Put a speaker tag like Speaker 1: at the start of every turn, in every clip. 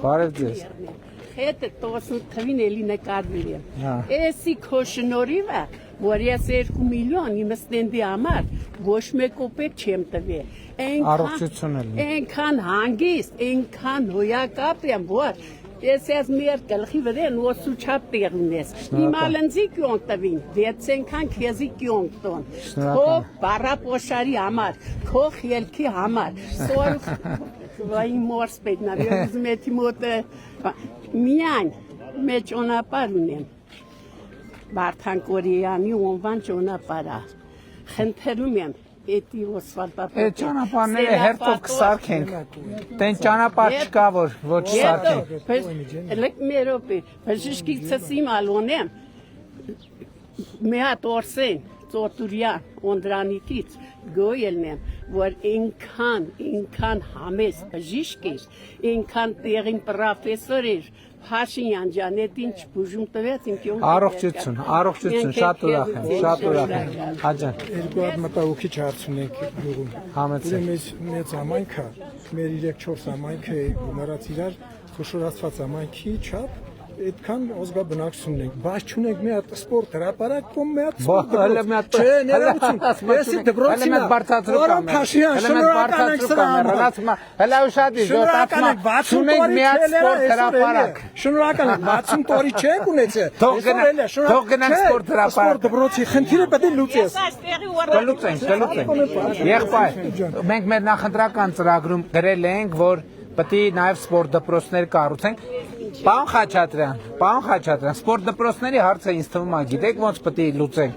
Speaker 1: Բարև ձեզ։
Speaker 2: Հետը տոսն թվին էլի նկարվել եմ։ Էսի քո շնորհիվ է, որ ես 2 միլիոն իմ ստենդի համար ոչ մեկ կոպեկ չեմ տվել։
Speaker 1: Առողջություն ելնի։
Speaker 2: Այնքան հանգիստ, այնքան հոյակապ եմ, որ ես մեր գլխի վրա նոսու չափ տեղ ունես։ Իմ ալնձի կյոն տվին, 600 քեզի կյոն տոն։ Քո բարապոշարի համար, քո խելքի համար։ Սոր վայ մորս պետնա, ես մեթի մոտը միայն մեջ ճանապարհ ունեմ։ Վարդան Կորեյանի անվան ճանապարհը։ Խնդրում եմ Էդի Օսվալդապետը։
Speaker 1: Այդ ճանապարհները հերթով կսարքենք։ Տեն ճանապարհ չկա որ ոչ սարքենք։
Speaker 2: Լեք մերոպի, բժիշկից իմ ալոնեմ։ Մի հատ օրսեն ծոտուրյան Օնդրանիկից գոյելնեմ, որ ինքան համես բժիշկ էր, ինքան տեղին պրոֆեսոր էր, Փաշինյան ջան, այդ ինչ բուժում տվեց իմ կյոն։
Speaker 1: Առողջություն, շատ ուրախ եմ, շատ ուրախ եմ։ Հաջան։
Speaker 3: Երկու հատ մտահոգիչ հարց ունենք գյուղում։
Speaker 1: Համեցեք։
Speaker 3: Մեծ համայնք է, մեր 3-4 համայնք է գումարած իրար, խոշորացված համայնքի չափ, այդքան օզգա բնակչություն ունենք, բայց չունենք մի հատ սպորտ հրապարակ կամ մի հատ սպորտ դպրոց։ Չէ, ներողություն։ Էսի դպրոցի
Speaker 1: մեկ բարձրացրու կամեր։
Speaker 3: Փաշինյան, շնորհակալ ենք սրա համար։
Speaker 1: Հələ ուշադի, ժոտացma։ Չունենք մի հատ սպորտ հրապարակ։
Speaker 3: Շնորհակալ ենք, 60 տարի չեք ունեցել։
Speaker 1: Թող գնանք սպորտ հրապարակ։
Speaker 3: Սպորտ դպրոցի խնդիրը պետք է լուծես։
Speaker 1: Կլուծենք։ Եղբայր, մենք մեր նախընտրական ծրագրում գրել ենք, որ պետք է նաև սպորտ դպրոցներ կառուցենք։ Պարոն Խաչատրյան, սպորտ դպրոցների հարցը ինձ թվում է, գիտեք ոնց պետք է լուծենք։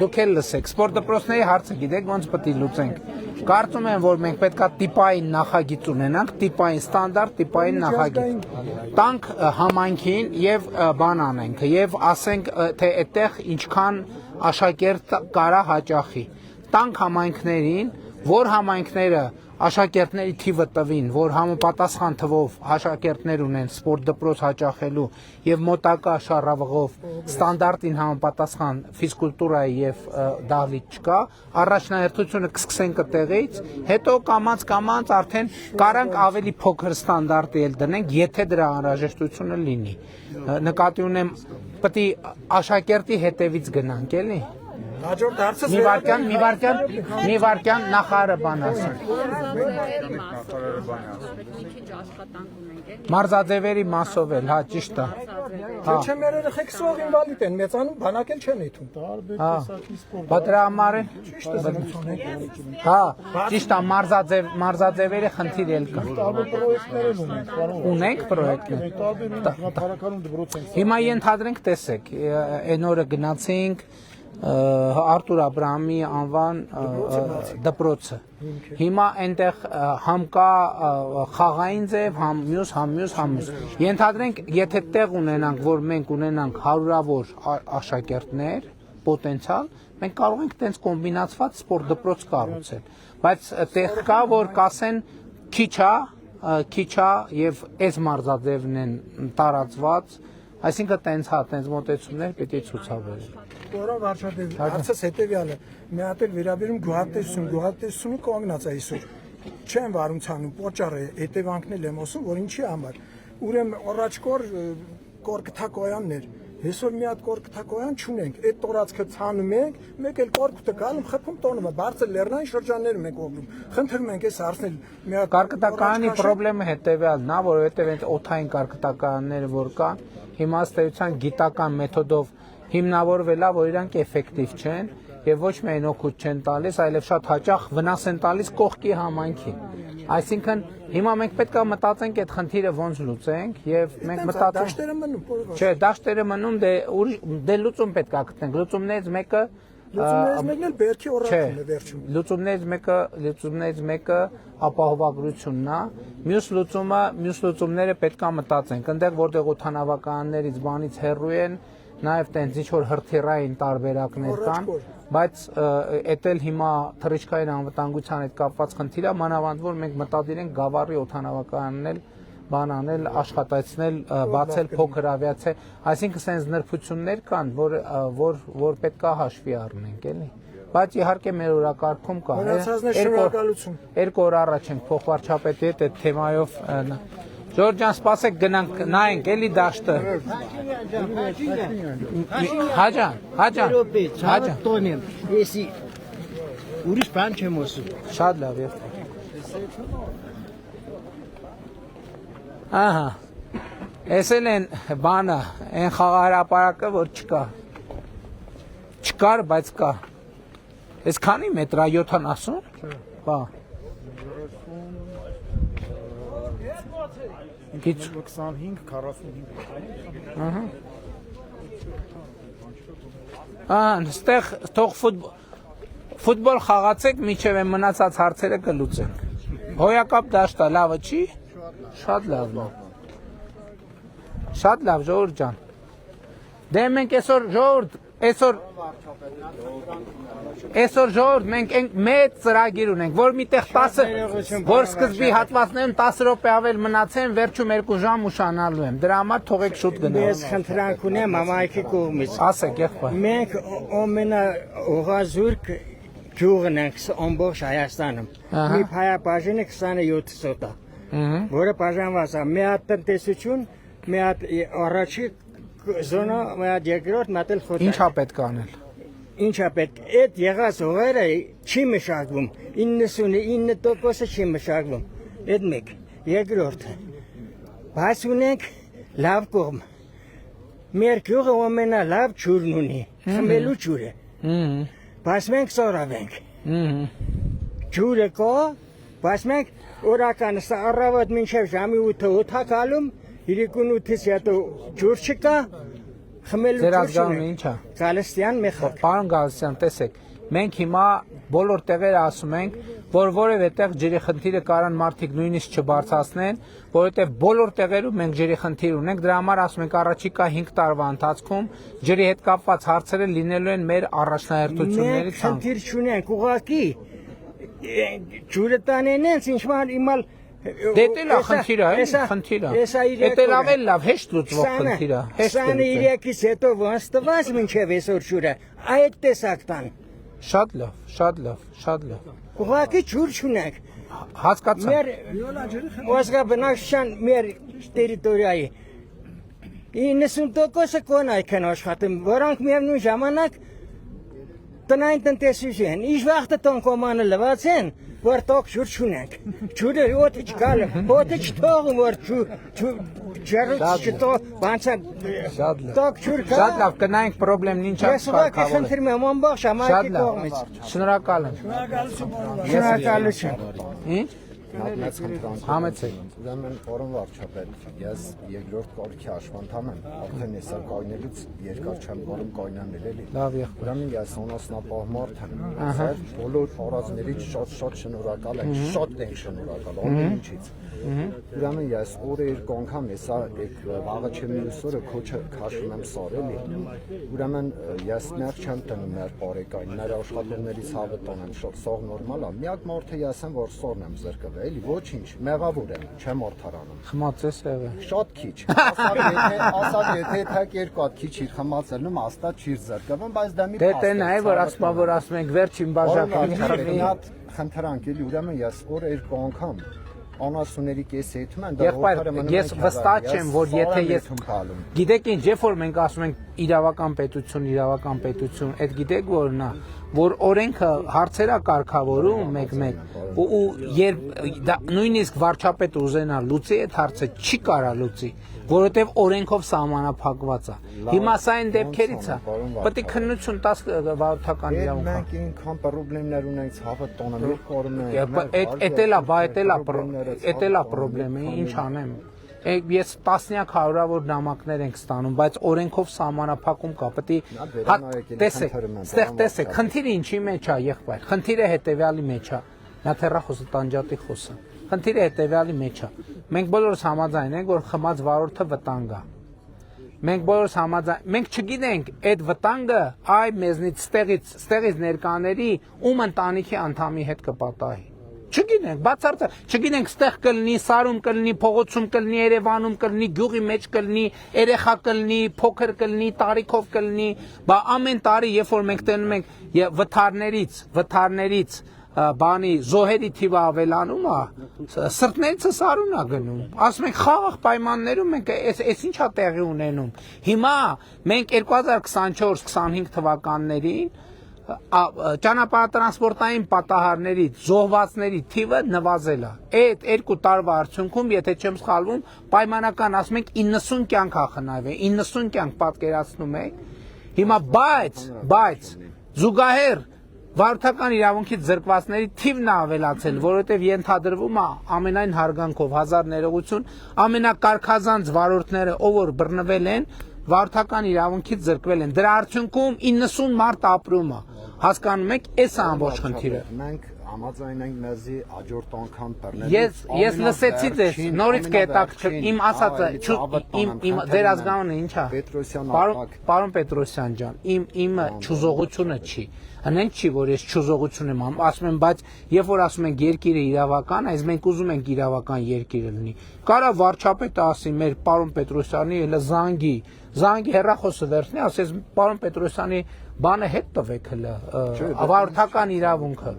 Speaker 1: Դուք էլ լսեք, սպորտ դպրոցների հարցը գիտեք ոնց պետք է լուծենք։ Կարծում եմ, որ մենք պետք է տիպային նախագիծ ունենանք, տիպային ստանդարտ, տիպային նախագիծ։ Տանք համայնքին եւ բան անենք, եւ ասենք, թե այդտեղ ինչքան աշակերտ կարա հաճախի։ Տանք համայնքներին, որ համայնքները աշակերտների թիվը տվին, որ համապատասխան թվով աշակերտներ ունեն սպորտ դպրոց հաճախելու եւ մոտակա շարավղով ստանդարտին համապատասխան ֆիզկուլտուրայի եւ դահլիճ չկա, առաջնահերթությունը կսկսենք այդտեղից, հետո կամած արդեն կարանք ավելի փոքր ստանդարտի էլ դնենք, եթե դրա անհրաժեշտությունը լինի։ Նկատի ունեմ, պետք է աշակերտի հետևից գնանք, էլի։
Speaker 3: Հաջորդ հարցը
Speaker 1: մի վարքյան նախարարը բան ասել։ Մարզաձևերի մասով էլ, հա, ճիշտ է։
Speaker 3: Չէ, մեր երեխեքը սող ինվալիդ են, մեծանում բանակել չեն իթում։
Speaker 1: Բա դրա համար է։ Հա, ճիշտ է, մարզաձևերի խնդիր էլ կա։ Ունենք պրոյեկտներ։ Հիմա ենթադրենք, տեսեք, այն օրը գնացինք Արտուր Աբրահամի անվան դպրոցը։ Հիմա այնտեղ համ կա խաղային ձև, համ մյուս։ Ենթադրենք, եթե տեղ ունենանք, որ մենք ունենանք հարյուրավոր աշակերտներ, պոտենցիալ, մենք կարող ենք տենց կոմբինացված սպորտ դպրոց կառուցել։ Բայց տեղ կա, որ կասեն քիչ է եւ այս մարզաձևն են տարածված, այսինքն տենց մոտեցումներ պետք է ցուցաբերել։
Speaker 3: Պարոն վարչապետ, հարցս հետևյալը, մի հատ էլ վերաբերում գյուղատնտեսությունը կանգնած է այսօր։ Չեմ վարում ցանում, պատճառը հետևանքն եմ ասում, որ ինչի համար։ Ուրեմն առաջ կորկթակոյաններ, այսօր մի հատ կորկթակոյան չունենք, այդ տորածքը ցանում ենք, մեկ էլ կորկուտը գալում խփում տոնում է, բարձր լեռնային շրջաններում ենք օգնում։ Խնդրում ենք այս հարցնել մի հատ
Speaker 1: կարկտակայանի խնդրեմը հետևյալն է, որովհետև այդ օթային կարկտակայանները որ կան, հիմա ըստ էության գիտական մեթոդով հիմնավորվել է, որ իրանք էֆեկտիվ չեն եւ ոչ միայն օգուտ չեն տալիս, այլև շատ հաճախ վնաս են տալիս կողքի համայնքին։ Այսինքն հիմա մենք պետք է մտածենք այդ խնդիրը ոնց լուծենք եւ մենք մտածենք
Speaker 3: դաշտերը մնում,
Speaker 1: չէ, դաշտերը մնում, դե լուծում պետք է գտնենք։ Լուծումներից
Speaker 3: մեկն էլ բերքի օրակն է վերջում։
Speaker 1: Լուծումներից մեկը ապահովագրությունն է։ Մյուս լուծումները պետք է մտածենք։ Այնտեղ որտեղ օդանավականներից բանից հեռու են, նաև տենց ինչ որ հրթիռային տարբերակներ կան, բայց էդ էլ հիմա թռիչքային անվտանգության հետ կապված խնդիր է, մանավանդ որ մենք մտադիր ենք Գավառի օդանավականն էլ բան անել, աշխատացնել, բացել փոքր ավիացիա, այսինքն sense նրբություններ կան, որ պետք է հաշվի առնենք, էլի, Բայց իհարկե մեր օրակարգում կա։
Speaker 3: Մնացածն է շնորհակալություն։
Speaker 1: 2 օր առաջ ենք փոխվարչապետի հետ այդ թեմայով Ժորժ ջան, սպասեք գնանք նայենք էլի դաշտը։ Հաջան։
Speaker 4: տոնեմ, եսի ուրիշ բան չեմ ասում։
Speaker 1: Շատ լավ եւ։ Ահա։ Էսել են բանը, այն խաղահրապարակը, որ չկա։ Չկար, բայց կա։ Այս քանի մետր է 70? Բա։ Գիծ 25-45։ Ահա։ Այստեղ թող ֆուտբոլ խաղացեք, միջև են մնացած հարցերը կլուծենք։ Հոյակապ դաշտա լավը չի։ Շատ լավն է։ Շատ լավ ժողովուրդ ջան։ Դե մենք այսօր ժողովուրդ, այսօր ժողովուրդ մենք մեծ ծրագիր ունենք, որ միտեղ 10, որ սկզբի հատվածներում 10 րոպե ավել մնացեն, վերջում 2 ժամ ուշանալու եմ։ Դրա համար թողեք շուտ գնալ։
Speaker 4: Ես խնդրանք ունեմ համայնքի կողմից։
Speaker 1: Ասեք, եղբայր։
Speaker 4: Մենք ամենաուղազուրկ գյուղն ենք ամբողջ Հայաստանում։ Մի փայապաժինը 27 սոտա, որը բաժանված է մի հատ տնտեսություն, մի հատ առաջի զոնա, մի հատ երկրորդ, մի հատ էլ խոտա։
Speaker 1: Ինչա պետք է անել։
Speaker 4: Ինչա պետք, այդ եղած հողերը չի մշակվում, 99%-ը չի մշակվում, այդ մեկ, երկրորդը, բայց ունենք լավ կողմ, մեր գյուղը ամենա լավ ջուրն ունի, խմելու ջուրը, բայց մենք սորավ ենք, ջուրը կա, բայց մենք օրականը սա առավոտ մինչև ժամի 8-ը օթակալում, 2-8-ից հետո ջուր չկա, խմելու
Speaker 1: Ձեր
Speaker 4: ջուր
Speaker 1: ազգանունը
Speaker 4: չունենք։
Speaker 1: ինչ է։
Speaker 4: Գալստյան Մեխակ։
Speaker 1: Պարոն Գալստյան, տեսեք, մենք հիմա բոլոր տեղերը ասում ենք, որ որևէ տեղ ջրի խնդիրը կարան մարդիկ նույնիսկ չբարձրացնեն, որովհետև բոլոր տեղերում մենք ջրի խնդիր ունենք, դրա համար ասում ենք առաջիկա 5 տարվա ընթացքում ջրի հետ կապված հարցերը լինելու են մեր առաջնահերթությունների
Speaker 4: Մենք
Speaker 1: ցանկը։
Speaker 4: խնդիր չունենք, ուղղակի ջուրը տանեն ինձ ինչման իմալ
Speaker 1: Դե էլ է խնդիրը, խնդիրը։ Էդ էլ ավել լավ, հեշտ լուծվող խնդիրը, հեշտ է լուծել։
Speaker 4: 23-ից հետո ոնց տված մինչև այսօր ջուրը, այդ տեսակ տան։
Speaker 1: Շատ լավ, շատ լավ, շատ լավ։
Speaker 4: Ուղղակի ջուր չունենք։
Speaker 1: Հասկացա։
Speaker 4: Մեր ազգաբնակչության մեր տերիտորիայի 90%-ը կոնայք են աշխատում, որոնք միևնույն ժամանակ տնային տնտեսություն, ինչ վաղտը տոն կոմանը լված են, որ տոք ջուր չունենք, ջուրը օդը չգալը, օդը չթողում, որ ջրուց չթող, բանցա տոք ջուր կա։
Speaker 1: Շատ լավ, կնայինք պրոբլեմն ինչ է
Speaker 4: Ես ուղղակի խնդրում եմ ամբողջ համայնքի կողմից։
Speaker 1: Շնորհակալ եմ։
Speaker 4: Շնորհակալություն։
Speaker 1: Ինչ։
Speaker 5: Մեծ խնդրանք
Speaker 1: Համեցեք։
Speaker 5: Ուրեմն պարոն վարչապետ, ես երկրորդ կարգի աշխատան եմ, արդեն հեսա կայնելուց երկար չեմ կարող կայնանել էլի։
Speaker 1: Լավ եղբայր։
Speaker 5: Ուրեմն ես անասնապահ մարդ եմ։ Ձեր բոլոր հարազներից շատ շնորհակալ եմ, շատ ենք շնորհակալ ամեն ինչից։ Ուրեմն ես օրը 2 անգամ հեսա վաղը չեմ մյուս օրը քոչը քաշում եմ սար էլի։ Ուրեմն ես մեղ չեմ տնում մեր բարեկային, մեր աշխատողներից հավը տոնեմ, սող նորմալ է։ Միակ մարդը ես եմ, որ սորն եմ զրկվել էլի, ոչինչ, մեղավոր եմ, չեմ արդարանում։
Speaker 1: Խմացես եղե։
Speaker 5: Շատ քիչ։ Ասած եթե թեք երկու հատ քիչ իր խմացելնում հաստատ չի զրկվում, բայց դա մի
Speaker 1: Դե տեն այ որ ասում ենք վերջին բաժակի
Speaker 5: մի հատ խնդրանք էլի, ուրեմն ես օրը 2 անգամ անասունների կեսի հետում են, դա
Speaker 1: Եղբայր, ես վստահ չեմ, որ եթե ես գիտեք ինչ, երբ որ մենք ասում ենք իրավական պետություն, այդ գիտեք որն է, որ օրենքը հարցերա կարգավորում մեկ-մեկ ու երբ նույնիսկ վարչապետը ուզենա լուծի այդ հարցը չի կարա լուծի, որովհետև օրենքով սահմանափակված է։ Հիմա սա այն դեպքերից է, պետք է քննություն 10 վարորդական իրավունք։
Speaker 5: Մենք ինքան պրոբլեմներ ունենք ցավը տոնը մեր կորում
Speaker 1: Էդ էլա պրոբլեմը, ինչ անեմ։ Ես տասնյակ հարյուրավոր նամակներ ենք ստանում, բայց օրենքով սահմանափակում կա, տեսեք, խնդիրը ինչի մեջ է, եղբայր, խնդիրը հետևյալի մեջ է, նա թերախոսը տանջատի խոսը, խնդիրը հետևյալի մեջ է, մենք բոլորս համաձայն ենք, որ խմած վարորդը վտանգ է, մենք բոլորս համաձայն, մենք չգիտենք այդ վտանգը այ մեզնից ստեղից ներկաների ում ընտանիքի անդամի հետ կպատահի, Չգիտենք, բացարձակ, չգիտենք ստեղ կլինի, Սարում կլինի, փողոցում կլինի, Երևանում կլինի, գյուղի մեջ կլինի, երեխա կլինի, փոքր կլինի, տարիքով կլինի, բա ամեն տարի երբ որ մենք տենում ենք վթարներից բանի զոհերի թիվը ավելանում է, սրտներիցը սարուն է գնում։ Ասում ենք խաղաղ պայմաններում մենք այս ինչա տեղի ունենում։ Հիմա մենք 2024-25 թվականներին ճանապարհատրանսպորտային պատահարների զոհվածների թիվը նվազել է։ Այդ 2 տարվա արդյունքում, եթե չեմ սխալվում, պայմանական ասում ենք 90 կյանք է խնայվել, 90 կյանք պատկերացնում եք։ Հիմա բայց զուգահեռ վարորդական իրավունքից զրկվածների թիվն է ավելացել, որովհետև ենթադրվում է ամենայն հարգանքով հազար ներողություն, ամենակարգազանց վարորդները, ով որ բռնվել են, վարորդական իրավունքից զրկվել են։ Դրա արդյունքում 90 մարդ ապրում է։ Հասկանում եք, այս է ամբողջ խնդիրը։
Speaker 5: Մենք համաձայն ենք մեզի աջորդ անգամ բռնել։
Speaker 1: Ես լսեցի ձեզ, նորից կետակ իմ ասածը, իմ ձեր ազգանունը ինչ է։
Speaker 5: Պետրոսյան
Speaker 1: Պարոն Պետրոսյան ջան, իմը չուզողությունը չի։ Հնենք չի, որ ես չուզողություն եմ ասում եմ, բայց երբ որ ասում ենք երկիրը իրավական, այս մենք ուզում ենք իրավական երկիրը լինի։ Կարա վարչապետը ասի մեր պարոն Պետրոսյանի elə զանգի հեռախոսը վերցնի, ասես պարոն Պետրոսյանի բանը հետ տվեք հələ վարորդական իրավունքը։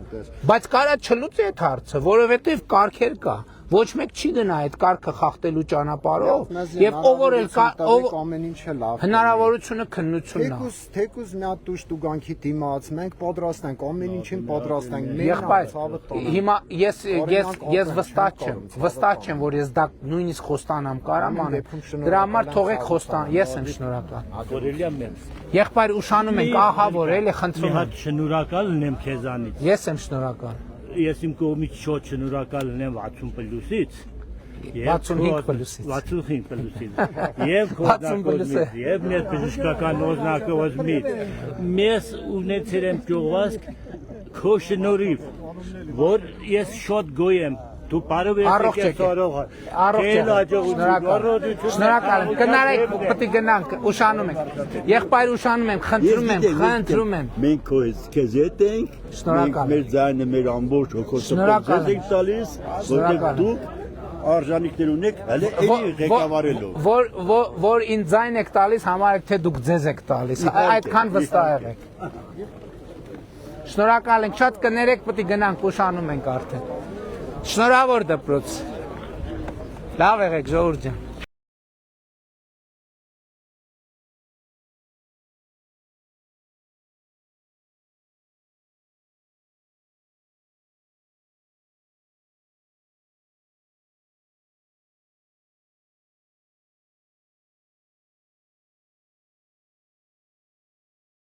Speaker 1: Բայց կարա չլուծի այդ հարցը, որովհետև կարգեր կա։ Ոչ մեկ չի գնա այդ կարգը խախտելու ճանապարհով, եւ ով որ
Speaker 5: ամեն ինչը լավ։
Speaker 1: հնարավորությունը քննությունն է։
Speaker 5: Թեկուզ մի հատ դուշ տուգանքի դիմաց մենք պատրաստ ենք, ամեն ինչին պատրաստ ենք։
Speaker 1: Եղբայր, հիմա ես վստահ չեմ, որ ես դա նույնիսկ խոստանամ կարամ անեմ։ Դրա համար թողեք խոստան, ես եմ շնորհակալ։ Եղբայր, ուշանում ենք, ահա որ էլի խնդրում եմ։
Speaker 6: Հատ շնորհակալ եմ քեզանից։
Speaker 1: Ես եմ շնորհակալ։
Speaker 6: Ես իմ կողմից շատ շնորհակալ եմ 60 պլյուսից
Speaker 1: 65 պլյուսից
Speaker 6: 65 պլյուսից եւ քոդակոդից եւ մեր բժշկական օզնակոզմից մեզ ունեցել եմ ճողվածք քո շնորհիվ որ ես շատ գոյ եմ դու բարով ես օրող
Speaker 1: շնորհակալ եմ կնարեք պետք է գնանք ուշանում ենք եղբայր ուշանում եմ խնդրում եմ
Speaker 6: մենք քեզ հետ ենք
Speaker 1: շնորհակալ
Speaker 6: մեր ձայնը մեր ամբողջ հոգով ենք տալիս որտեղ դու արժանիքներ ունեք հələ էլի ղեկավարելով
Speaker 1: որ ինձ ձայն եք տալիս համարեք թե դուք ձեզ եք տալիս այդքան վստահ եղեք շնորհակալ ենք շատ կներեք պետք է գնանք ուշանում ենք արդեն Շնորհավոր դպրոց լավ եղեք ժողովուրդ ջան